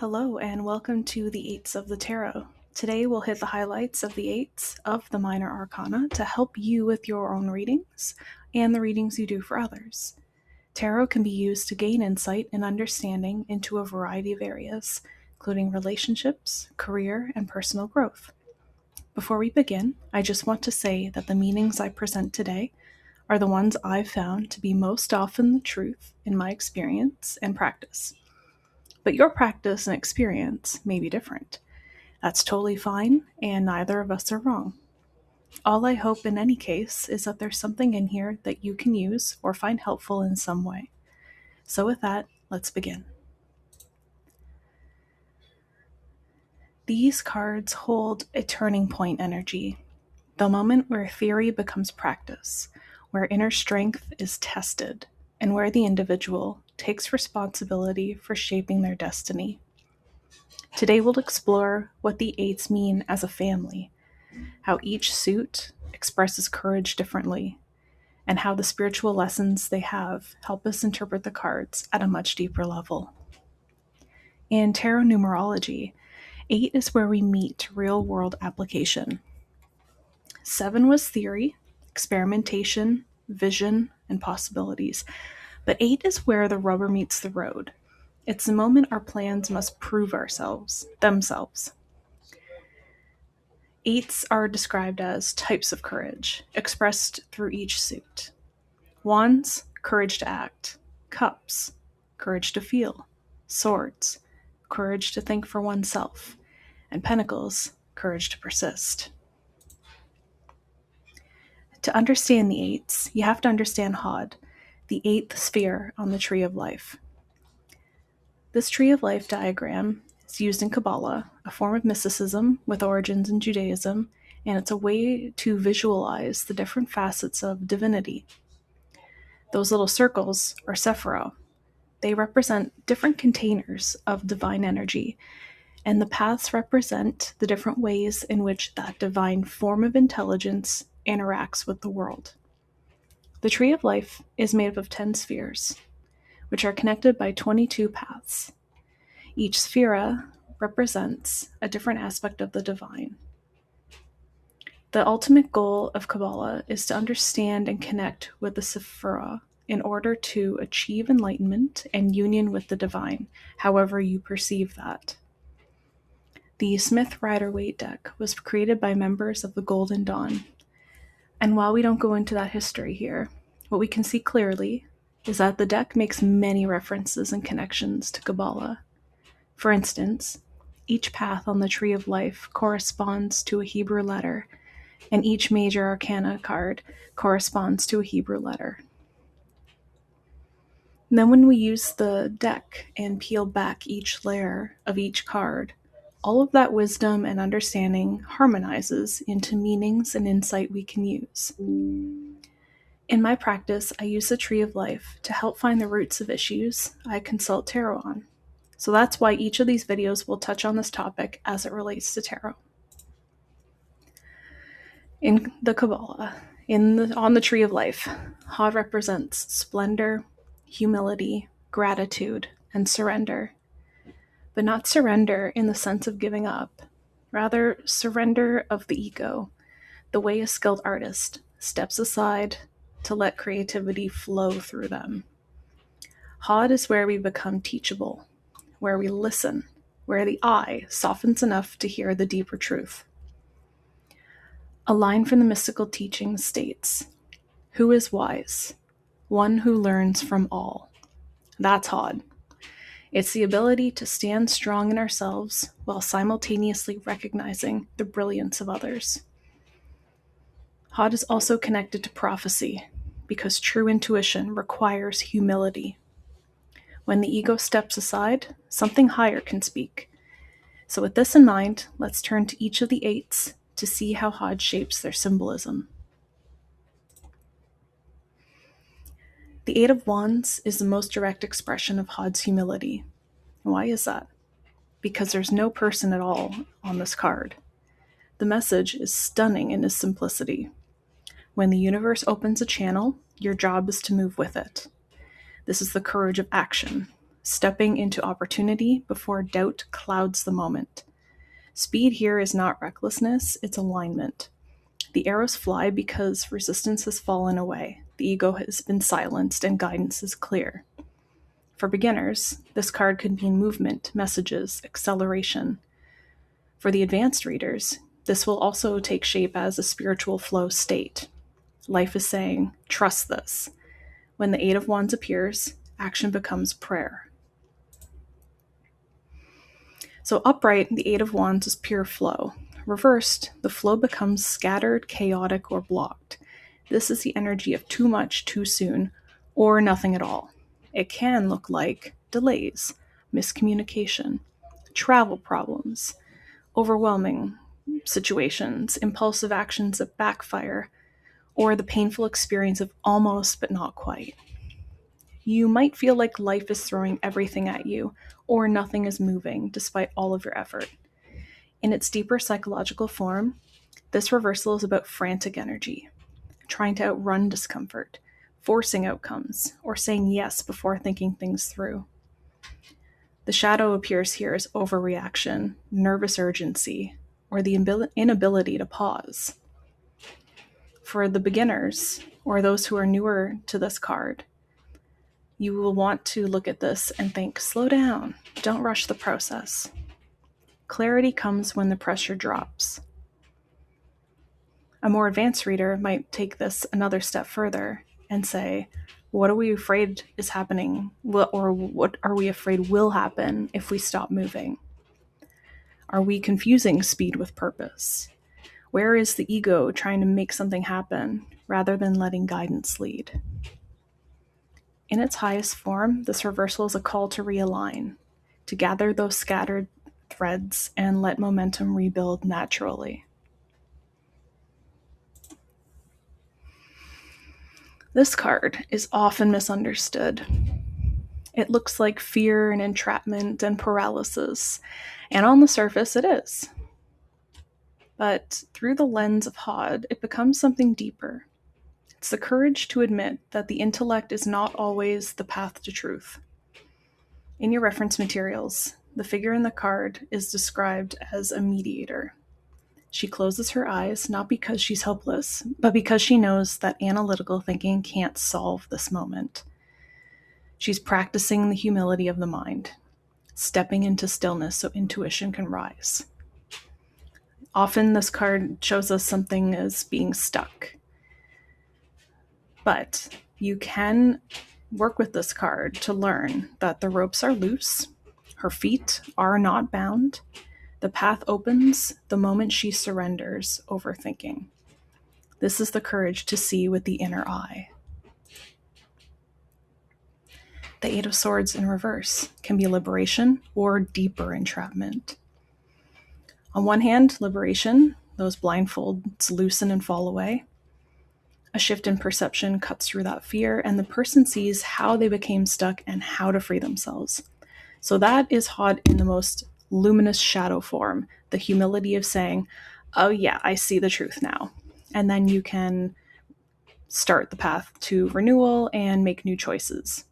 Hello and welcome to the Eights of the Tarot. Today we'll hit the highlights of the Eights of the Minor Arcana to help you with your own readings and the readings you do for others. Tarot can be used to gain insight and understanding into a variety of areas, including relationships, career, and personal growth. Before we begin, I just want to say that the meanings I present today are the ones I've found to be most often the truth in my experience and practice. But your practice and experience may be different. That's totally fine, and neither of us are wrong. All I hope in any case is that there's something in here that you can use or find helpful in some way. So with that, let's begin. These cards hold a turning point energy, the moment where theory becomes practice, where inner strength is tested, and where the individual takes responsibility for shaping their destiny. Today we'll explore what the Eights mean as a family, how each suit expresses courage differently, and how the spiritual lessons they have help us interpret the cards at a much deeper level. In tarot numerology, 8 is where we meet real-world application. 7 was theory, experimentation, vision, and possibilities. But 8 is where the rubber meets the road. It's the moment our plans must prove themselves. 8s are described as types of courage, expressed through each suit. Wands, courage to act. Cups, courage to feel. Swords, courage to think for oneself. And Pentacles, courage to persist. To understand the 8s, you have to understand Hod, the 8th sphere on the Tree of Life. This Tree of Life diagram is used in Kabbalah, a form of mysticism with origins in Judaism, and it's a way to visualize the different facets of divinity. Those little circles are Sephirah. They represent different containers of divine energy, and the paths represent the different ways in which that divine form of intelligence interacts with the world. The Tree of Life is made up of 10 spheres, which are connected by 22 paths. Each sphere represents a different aspect of the divine. The ultimate goal of Kabbalah is to understand and connect with the Sephirah in order to achieve enlightenment and union with the divine, however you perceive that. The Smith Rider-Waite deck was created by members of the Golden Dawn, and while we don't go into that history here, what we can see clearly is that the deck makes many references and connections to Kabbalah. For instance, each path on the Tree of Life corresponds to a Hebrew letter, and each major arcana card corresponds to a Hebrew letter. And then when we use the deck and peel back each layer of each card, all of that wisdom and understanding harmonizes into meanings and insight we can use. In my practice, I use the Tree of Life to help find the roots of issues I consult tarot on. So that's why each of these videos will touch on this topic as it relates to tarot. In the Kabbalah, on the Tree of Life, Hod represents splendor, humility, gratitude, and surrender. But not surrender in the sense of giving up, rather surrender of the ego, the way a skilled artist steps aside to let creativity flow through them. Hod is where we become teachable, where we listen, where the eye softens enough to hear the deeper truth. A line from the mystical teaching states, "Who is wise? One who learns from all." That's Hod. It's the ability to stand strong in ourselves while simultaneously recognizing the brilliance of others. Hod is also connected to prophecy, because true intuition requires humility. When the ego steps aside, something higher can speak. So with this in mind, let's turn to each of the 8s to see how Hod shapes their symbolism. The 8 of Wands is the most direct expression of Hod's humility. Why is that? Because there's no person at all on this card. The message is stunning in its simplicity. When the universe opens a channel, your job is to move with it. This is the courage of action, stepping into opportunity before doubt clouds the moment. Speed here is not recklessness, it's alignment. The arrows fly because resistance has fallen away, the ego has been silenced, and guidance is clear. For beginners, this card could mean movement, messages, acceleration. For the advanced readers, this will also take shape as a spiritual flow state. Life is saying, trust this. When the Eight of Wands appears, action becomes prayer. So upright, the Eight of Wands is pure flow. Reversed, the flow becomes scattered, chaotic, or blocked. This is the energy of too much too soon, or nothing at all. It can look like delays, miscommunication, travel problems, overwhelming situations, impulsive actions that backfire, or the painful experience of almost but not quite. You might feel like life is throwing everything at you, or nothing is moving despite all of your effort. In its deeper psychological form, this reversal is about frantic energy, trying to outrun discomfort, forcing outcomes, or saying yes before thinking things through. The shadow appears here as overreaction, nervous urgency, or the inability to pause. For the beginners, or those who are newer to this card, you will want to look at this and think, slow down, don't rush the process. Clarity comes when the pressure drops. A more advanced reader might take this another step further and say, what are we afraid is happening, or what are we afraid will happen if we stop moving? Are we confusing speed with purpose? Where is the ego trying to make something happen rather than letting guidance lead? In its highest form, this reversal is a call to realign, to gather those scattered threads and let momentum rebuild naturally. This card is often misunderstood. It looks like fear and entrapment and paralysis, and on the surface it is. But through the lens of Hod, it becomes something deeper. It's the courage to admit that the intellect is not always the path to truth. In your reference materials, the figure in the card is described as a mediator. She closes her eyes not because she's hopeless, but because she knows that analytical thinking can't solve this moment. She's practicing the humility of the mind, stepping into stillness so intuition can rise. Often this card shows us something as being stuck. But you can work with this card to learn that the ropes are loose, her feet are not bound, the path opens the moment she surrenders overthinking. This is the courage to see with the inner eye. The Eight of Swords in reverse can be liberation or deeper entrapment. On one hand, liberation, those blindfolds loosen and fall away. A shift in perception cuts through that fear, and the person sees how they became stuck and how to free themselves. So that is Hod in the most luminous shadow form, the humility of saying, oh yeah, I see the truth now. And then you can start the path to renewal and make new choices.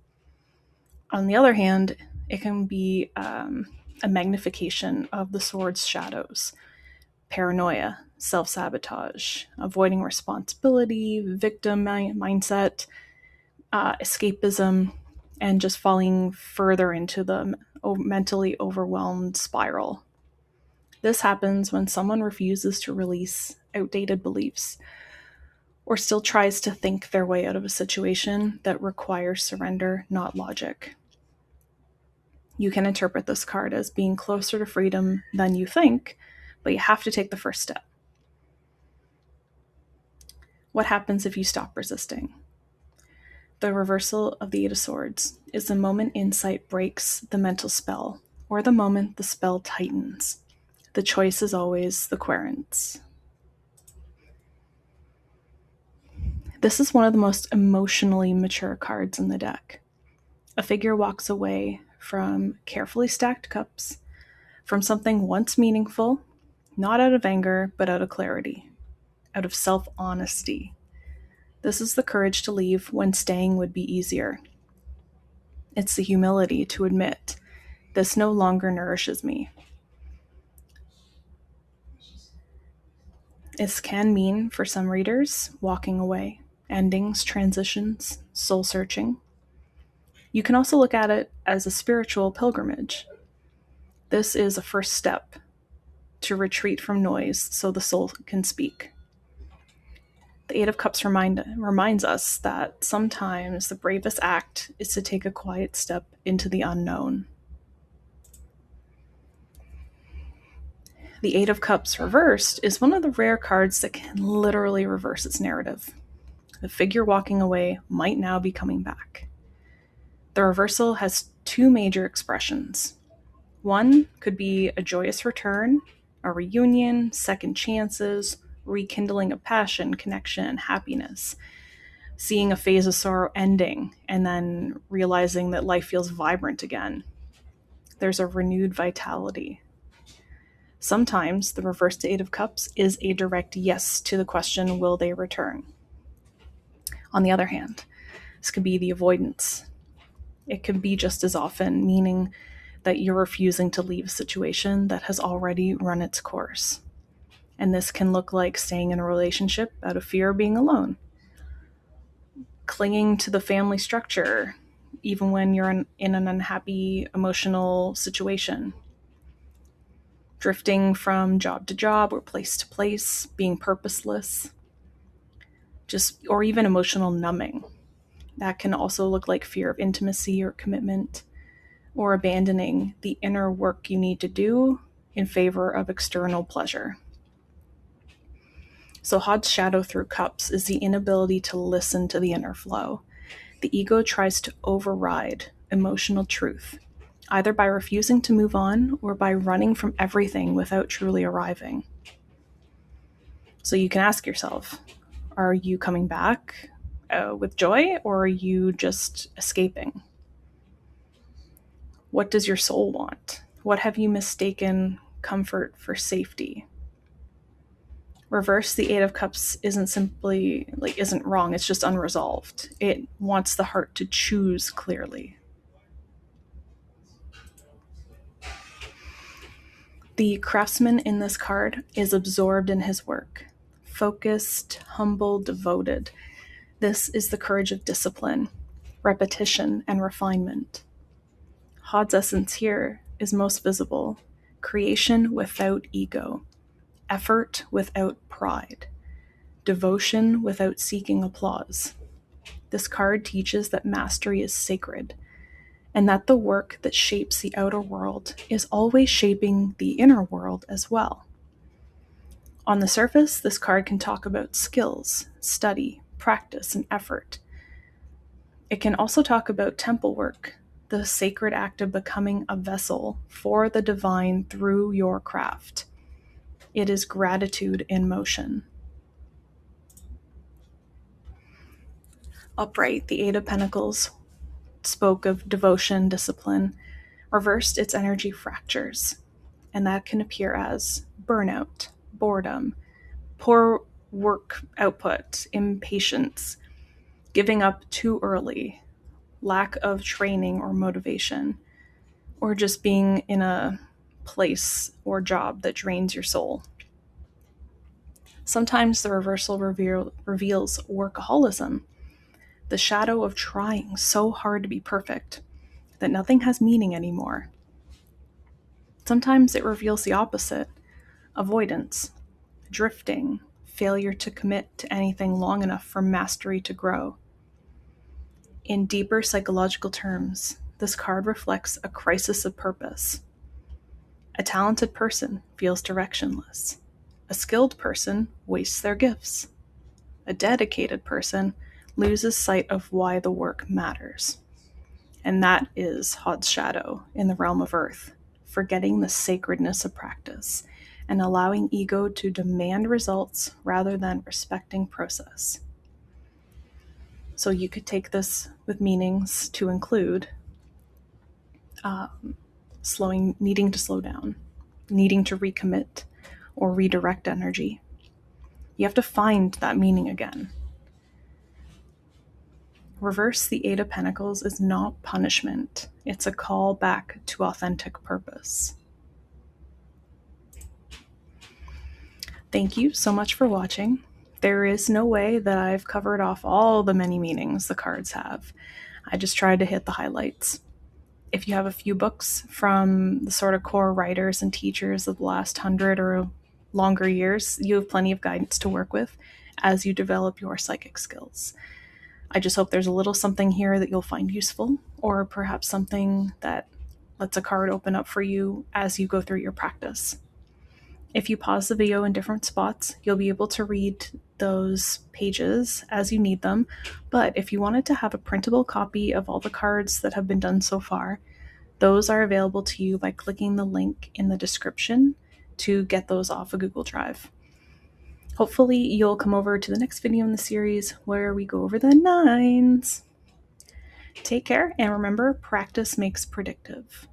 On the other hand, it can be a magnification of the sword's shadows. Paranoia, self-sabotage, avoiding responsibility, victim mindset, escapism, and just falling further into the mentally overwhelmed spiral. This happens when someone refuses to release outdated beliefs or still tries to think their way out of a situation that requires surrender, not logic. You can interpret this card as being closer to freedom than you think, but you have to take the first step. What happens if you stop resisting? The reversal of the Eight of Swords is the moment insight breaks the mental spell, or the moment the spell tightens. The choice is always the querents. This is one of the most emotionally mature cards in the deck. A figure walks away from carefully stacked cups, from something once meaningful, not out of anger, but out of clarity, out of self-honesty. This is the courage to leave when staying would be easier. It's the humility to admit, this no longer nourishes me. This can mean, for some readers, walking away, endings, transitions, soul searching. You can also look at it as a spiritual pilgrimage. This is a first step to retreat from noise so the soul can speak. The Eight of Cups reminds us that sometimes the bravest act is to take a quiet step into the unknown. The Eight of Cups reversed is one of the rare cards that can literally reverse its narrative. The figure walking away might now be coming back. The reversal has two major expressions. One could be a joyous return, a reunion, second chances, rekindling of passion, connection, and happiness. Seeing a phase of sorrow ending and then realizing that life feels vibrant again. There's a renewed vitality. Sometimes the reversed Eight of Cups is a direct yes to the question, will they return? On the other hand, this could be the avoidance. It could be just as often meaning that you're refusing to leave a situation that has already run its course. And this can look like staying in a relationship out of fear of being alone, clinging to the family structure, even when you're in an unhappy emotional situation, drifting from job to job or place to place, being purposeless, or even emotional numbing. That can also look like fear of intimacy or commitment, or abandoning the inner work you need to do in favor of external pleasure. So Hod's shadow through cups is the inability to listen to the inner flow. The ego tries to override emotional truth, either by refusing to move on or by running from everything without truly arriving. So you can ask yourself, are you coming back with joy, or are you just escaping? What does your soul want? What have you mistaken comfort for safety? Reverse the Eight of Cups isn't wrong, it's just unresolved. It wants the heart to choose clearly. The craftsman in this card is absorbed in his work, focused, humble, devoted. This is the courage of discipline, repetition, and refinement. Hod's essence here is most visible: creation without ego, effort without pride, devotion without seeking applause. This card teaches that mastery is sacred, and that the work that shapes the outer world is always shaping the inner world as well. On the surface, this card can talk about skills, study, practice, and effort. It can also talk about temple work, the sacred act of becoming a vessel for the divine through your craft. It is gratitude in motion. Upright, the Eight of Pentacles spoke of devotion, discipline. Reversed, its energy fractures, and that can appear as burnout, boredom, poor work output, impatience, giving up too early, lack of training or motivation, or just being in a place or job that drains your soul. Sometimes the reversal reveals workaholism, the shadow of trying so hard to be perfect that nothing has meaning anymore. Sometimes it reveals the opposite: avoidance, drifting, failure to commit to anything long enough for mastery to grow. In deeper psychological terms, this card reflects a crisis of purpose. A talented person feels directionless. A skilled person wastes their gifts. A dedicated person loses sight of why the work matters. And that is Hod's shadow in the realm of earth, forgetting the sacredness of practice and allowing ego to demand results rather than respecting process. So you could take this with meanings to include needing to slow down, needing to recommit or redirect energy. You have to find that meaning again. reverse the Eight of Pentacles is not punishment. It's a call back to authentic purpose. Thank you so much for watching. There is no way that I've covered off all the many meanings the cards have. I just tried to hit the highlights. If you have a few books from the sort of core writers and teachers of the last 100 or longer years, you have plenty of guidance to work with as you develop your psychic skills. I just hope there's a little something here that you'll find useful, or perhaps something that lets a card open up for you as you go through your practice. If you pause the video in different spots, you'll be able to read those pages as you need them. But if you wanted to have a printable copy of all the cards that have been done so far, those are available to you by clicking the link in the description to get those off a Google Drive. Hopefully you'll come over to the next video in the series where we go over the nines. Take care, and remember, practice makes predictive.